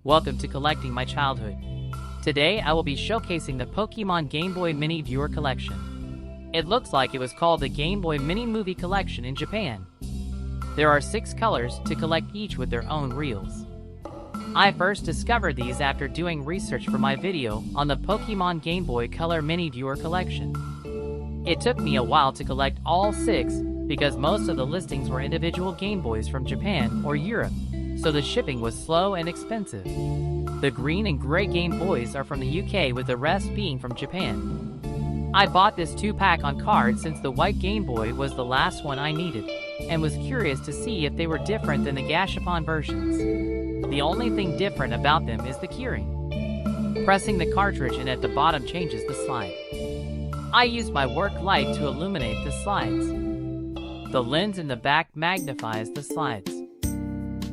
Welcome to Collecting My Childhood. Today I will be showcasing the Pokemon Game Boy Mini Viewer Collection. It looks like it was called the Game Boy Mini Movie Collection in Japan. There are 6 colors to collect, each with their own reels. I first discovered these after doing research for my video on the Pokemon Game Boy Color Mini Viewer Collection. It took me a while to collect all 6 because most of the listings were individual Game Boys from Japan or Europe, so the shipping was slow and expensive. The green and gray Game Boys are from the UK, with the rest being from Japan. I bought this 2-pack on card since the white Game Boy was the last one I needed, and was curious to see if they were different than the Gashapon versions. The only thing different about them is the keyring. Pressing the cartridge in at the bottom changes the slide. I used my work light to illuminate the slides. The lens in the back magnifies the slides.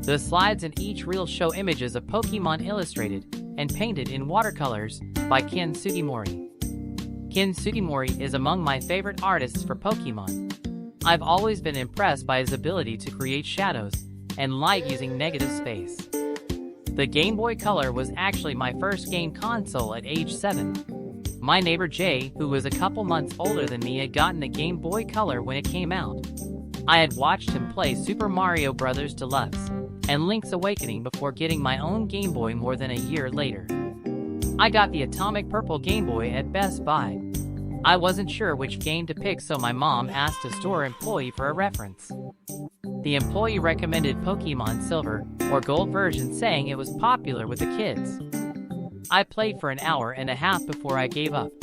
The slides in each reel show images of Pokemon illustrated and painted in watercolors by Ken Sugimori. Ken Sugimori is among my favorite artists for Pokemon. I've always been impressed by his ability to create shadows and light using negative space. The Game Boy Color was actually my first game console at age 7. My neighbor Jay, who was a couple months older than me, had gotten the Game Boy Color when it came out. I had watched him play Super Mario Bros. Deluxe and Link's Awakening before getting my own Game Boy more than a year later. I got the Atomic Purple Game Boy at Best Buy. I wasn't sure which game to pick, so my mom asked a store employee for a reference. The employee recommended Pokemon Silver or Gold version, saying it was popular with the kids. I played for an hour and a half before I gave up.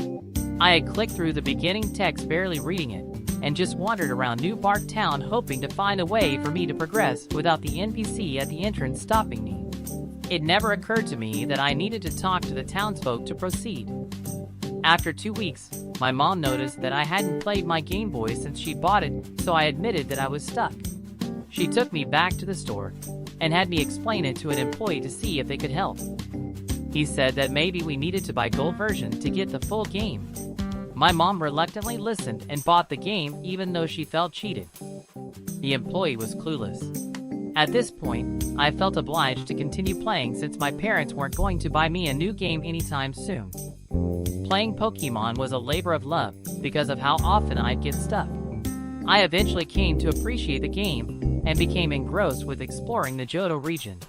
I had clicked through the beginning text, barely reading it, and just wandered around New Bark Town hoping to find a way for me to progress without the NPC at the entrance stopping me. It never occurred to me that I needed to talk to the townsfolk to proceed. After 2 weeks, my mom noticed that I hadn't played my Game Boy since she bought it, so I admitted that I was stuck. She took me back to the store and had me explain it to an employee to see if they could help. He said that maybe we needed to buy Gold version to get the full game. My mom reluctantly listened and bought the game, even though she felt cheated. The employee was clueless. At this point, I felt obliged to continue playing since my parents weren't going to buy me a new game anytime soon. Playing Pokemon was a labor of love because of how often I'd get stuck. I eventually came to appreciate the game and became engrossed with exploring the Johto region.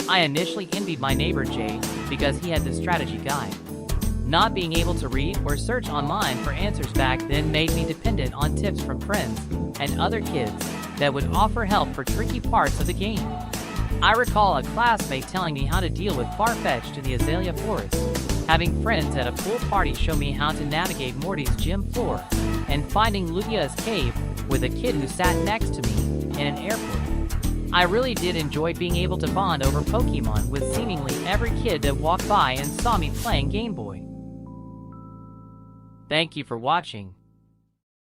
I initially envied my neighbor Jay because he had the strategy guide. Not being able to read or search online for answers back then made me dependent on tips from friends and other kids that would offer help for tricky parts of the game. I recall a classmate telling me how to deal with Farfetch'd in the Azalea Forest, having friends at a pool party show me how to navigate Morty's gym floor, and finding Lugia's cave with a kid who sat next to me in an airport. I really did enjoy being able to bond over Pokemon with seemingly every kid that walked by and saw me playing Game Boy. Thank you for watching.